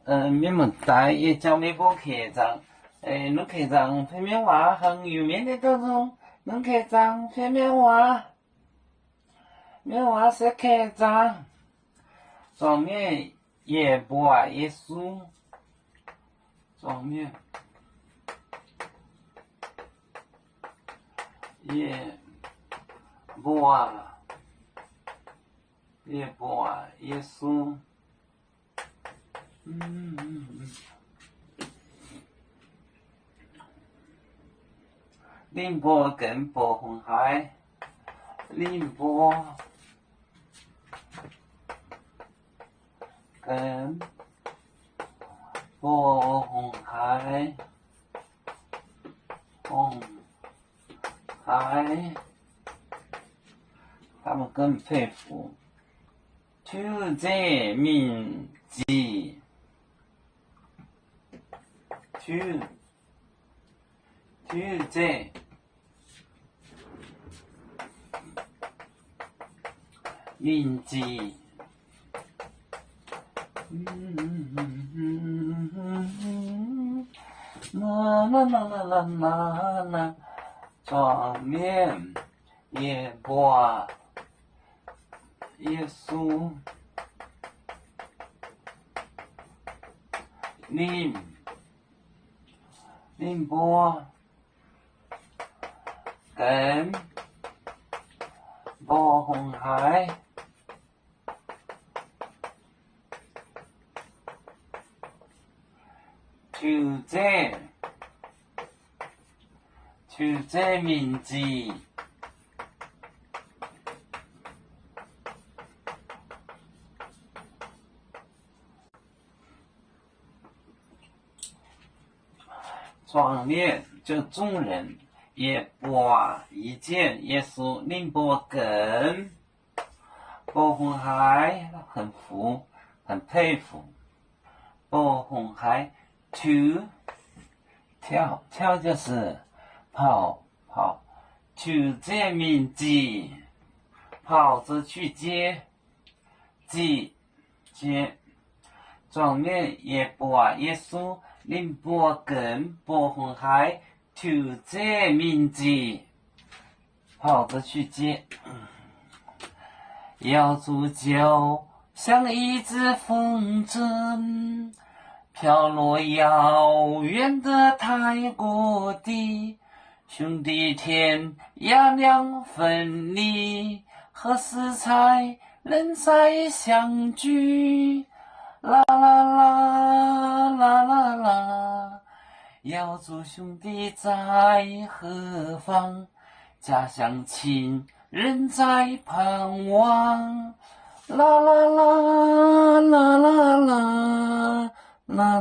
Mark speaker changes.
Speaker 1: 面目大也叫你不客长，侬客长片面话很有名的当中，侬客长片面话，面话是客长，上面也不啊也书，上面也不啊也书。宁波跟波红海，宁波跟波红海，红海，他们更佩服。土泽民记，土泽民记，啦，上面也播耶稣，宁波跟波红海，土泽民记。壮烈就众人也播一见耶稣，宁波跟波红海很佩服。波红海跳就是跑，土泽民记，跑着去接，壮烈也播耶稣。宁波跟波红海，土泽民记，跑着去接。要煮酒，像一只风筝，飘落遥远的泰国地。兄弟天涯两分离，何时才能再相聚？啦啦啦啦啦啦，要祝兄弟在何方？家乡亲人在盼望。啦啦啦